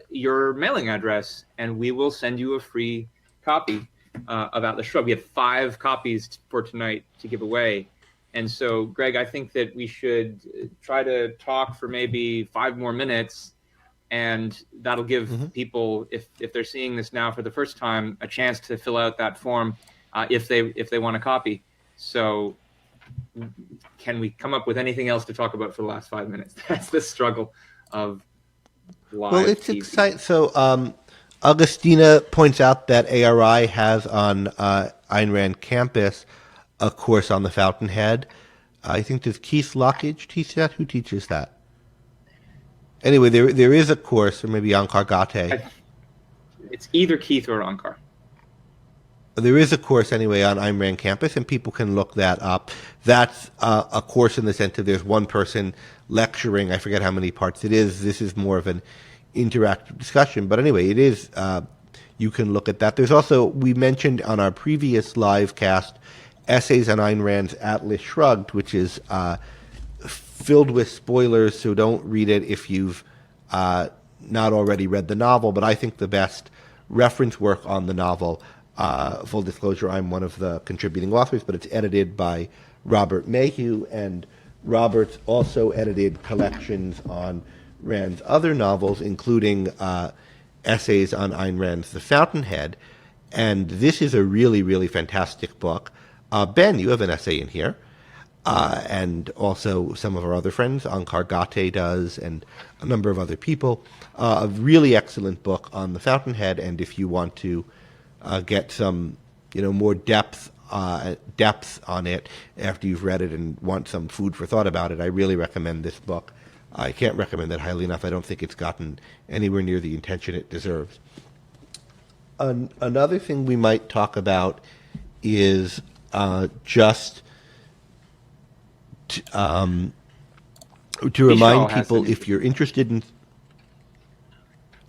your mailing address and we will send you a free copy of Atlas Shrugged. We have 5 copies for tonight to give away. And so, Greg, I think that we should try to talk for maybe 5 more minutes, and that'll give people, if they're seeing this now for the first time, a chance to fill out that form if they want a copy. So can we come up with anything else to talk about for the last 5 minutes? That's the struggle of live Well, it's TV. exciting. So Augustina points out that ARI has on Ayn Rand campus a course on the Fountainhead. I think does Keith Lockridge teach that? Who teaches that? Anyway, there is a course, or maybe Ankar Gate. It's either Keith or Ankar. There is a course anyway on Ayn Rand campus, and people can look that up. That's a course in the sense that there's one person lecturing. I forget how many parts it is. This is more of an interactive discussion. But anyway, it is. You can look at that. There's also, we mentioned on our previous live cast, essays on Ayn Rand's Atlas Shrugged, which is filled with spoilers, so don't read it if you've not already read the novel. But I think the best reference work on the novel, full disclosure, I'm one of the contributing authors, but it's edited by Robert Mayhew, and Robert's also edited collections on Rand's other novels, including essays on Ayn Rand's The Fountainhead. And this is a really, really fantastic book. Ben, you have an essay in here. And also some of our other friends, Ankar Gate does, and a number of other people. A really excellent book on The Fountainhead, and if you want to get some, more depth on it after you've read it and want some food for thought about it, I really recommend this book. I can't recommend it highly enough. I don't think it's gotten anywhere near the attention it deserves. Another thing we might talk about is just to remind people, if you're interested in...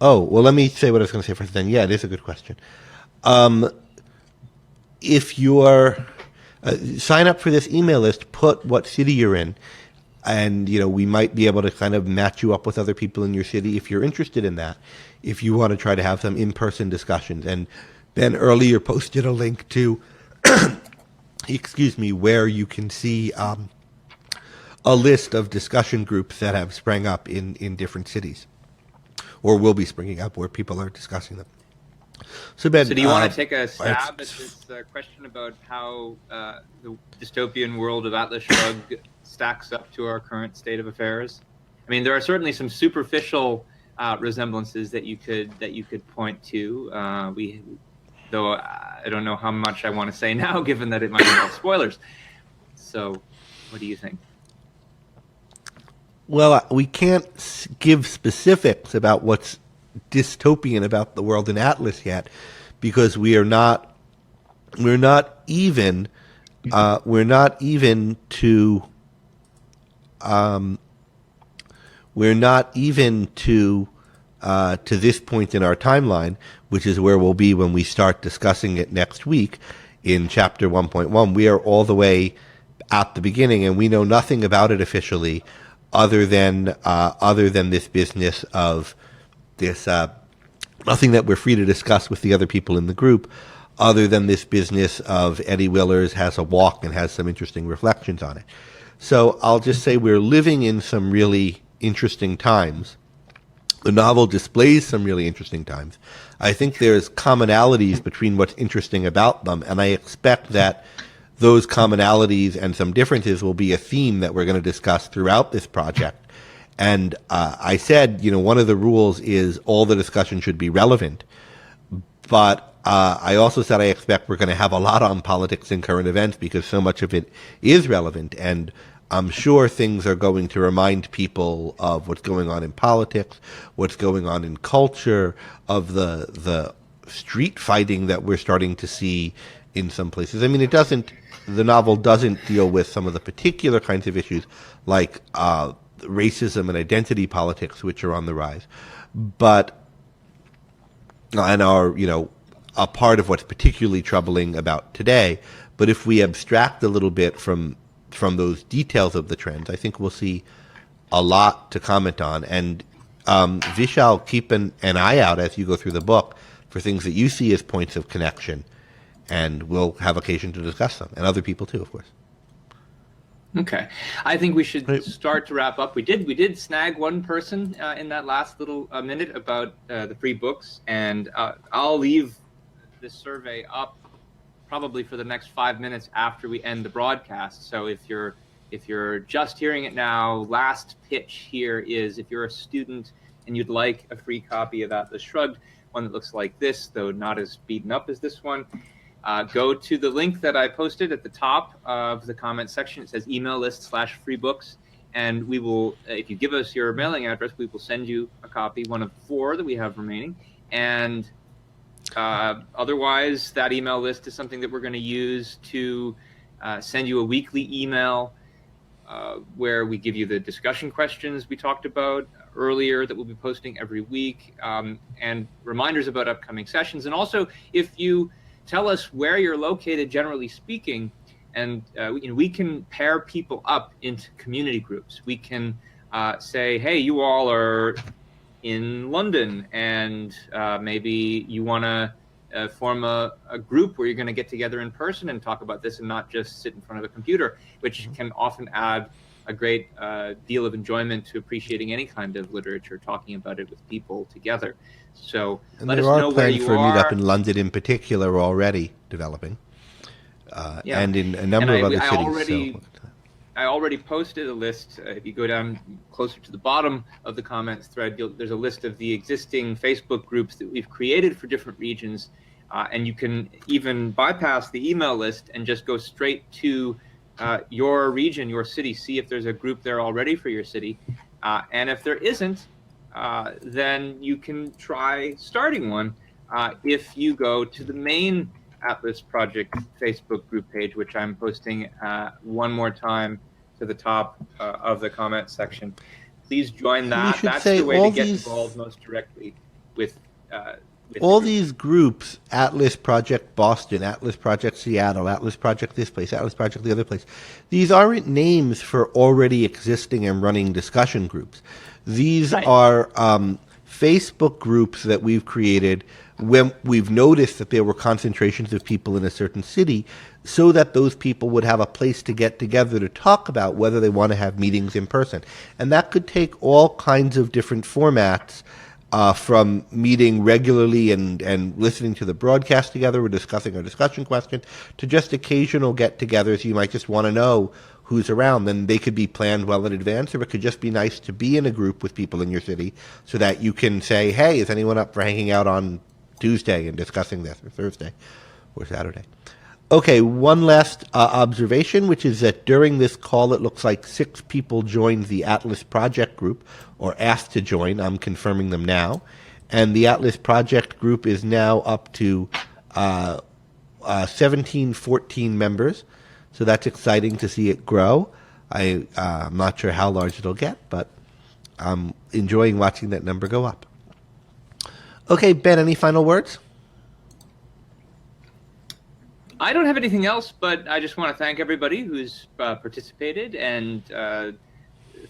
Oh, well, let me say what I was going to say first then. Yeah, it is a good question. If you're... sign up for this email list, put what city you're in, and, we might be able to kind of match you up with other people in your city if you're interested in that, if you want to try to have some in-person discussions. And Ben earlier posted a link to, where you can see a list of discussion groups that have sprang up in different cities, or will be springing up, where people are discussing them. So Ben, do you want to take a stab at this question about how the dystopian world of Atlas Shrugged stacks up to our current state of affairs? I mean, there are certainly some superficial resemblances that you could point to. Though I don't know how much I want to say now, given that it might involve spoilers. So, what do you think? Well, we can't give specifics about what's dystopian about the world in Atlas yet, because we're not even to this point in our timeline, which is where we'll be when we start discussing it next week in chapter 1.1. We are all the way at the beginning, and we know nothing about it officially, other than this business of this, nothing that we're free to discuss with the other people in the group, other than this business of Eddie Willers has a walk and has some interesting reflections on it. So I'll just say we're living in some really interesting times. The novel displays some really interesting times. I think there's commonalities between what's interesting about them, and I expect that those commonalities and some differences will be a theme that we're going to discuss throughout this project. And I said, one of the rules is all the discussion should be relevant. But I also said I expect we're going to have a lot on politics and current events because so much of it is relevant, and I'm sure things are going to remind people of what's going on in politics, what's going on in culture, of the street fighting that we're starting to see in some places. I mean, the novel doesn't deal with some of the particular kinds of issues like racism and identity politics, which are on the rise, but and are, a part of what's particularly troubling about today. But if we abstract a little bit from those details of the trends, I think we'll see a lot to comment on. And Vishal, keep an eye out as you go through the book for things that you see as points of connection, and we'll have occasion to discuss them, and other people too, of course. Okay, I think we should start to wrap up. We did snag one person in that last little minute about the free books, and I'll leave this survey up probably for the next 5 minutes after we end the broadcast. So if you're just hearing it now, last pitch here is, if you're a student and you'd like a free copy of Atlas Shrugged, one that looks like this, though not as beaten up as this one, go to the link that I posted at the top of the comment section. It says email list/free books. And we will, if you give us your mailing address, we will send you a copy, one of 4 that we have remaining. And otherwise, that email list is something that we're going to use to send you a weekly email where we give you the discussion questions we talked about earlier that we'll be posting every week, and reminders about upcoming sessions. And also, if you tell us where you're located, generally speaking, and we can pair people up into community groups. We can say, hey, you all are in London, and maybe you want to form a group where you're going to get together in person and talk about this and not just sit in front of a computer, which can often add a great deal of enjoyment to appreciating any kind of literature, talking about it with people together. So let us know where you are. There are plans for a meetup in London in particular already developing, and in a number of other cities. I already posted a list. If you go down closer to the bottom of the comments thread, there's a list of the existing Facebook groups that we've created for different regions. And you can even bypass the email list and just go straight to your region, your city, see if there's a group there already for your city. And if there isn't, then you can try starting one if you go to the main Atlas Project Facebook group page, which I'm posting one more time to the top of the comment section. Please join that. That's the way to get involved most directly with all these groups: Atlas Project Boston, Atlas Project Seattle, Atlas Project this place, Atlas Project the other place. These aren't names for already existing and running discussion groups. These are Facebook groups that we've created when we've noticed that there were concentrations of people in a certain city, so that those people would have a place to get together to talk about whether they want to have meetings in person. And that could take all kinds of different formats, from meeting regularly and listening to the broadcast together or discussing our discussion questions, to just occasional get-togethers. You might just want to know who's around. Then they could be planned well in advance, or it could just be nice to be in a group with people in your city so that you can say, hey, is anyone up for hanging out on Tuesday and discussing this, or Thursday or Saturday? Okay, one last observation, which is that during this call, it looks like 6 people joined the Atlas Project group, or asked to join. I'm confirming them now. And the Atlas Project group is now up to 14 members. So that's exciting to see it grow. I'm not sure how large it'll get, but I'm enjoying watching that number go up. Okay, Ben, any final words? I don't have anything else, but I just want to thank everybody who's participated, and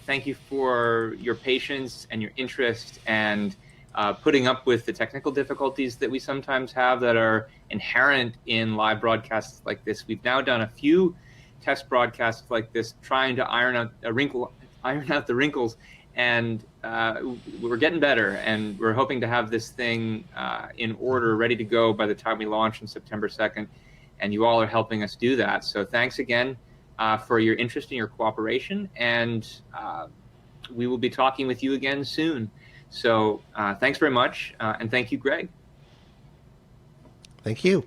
thank you for your patience and your interest, and putting up with the technical difficulties that we sometimes have that are inherent in live broadcasts like this. We've now done a few test broadcasts like this, trying to iron out the wrinkles, and we're getting better, and we're hoping to have this thing in order, ready to go by the time we launch on September 2nd. And you all are helping us do that. So thanks again for your interest and your cooperation. And we will be talking with you again soon. So thanks very much. And thank you, Greg. Thank you.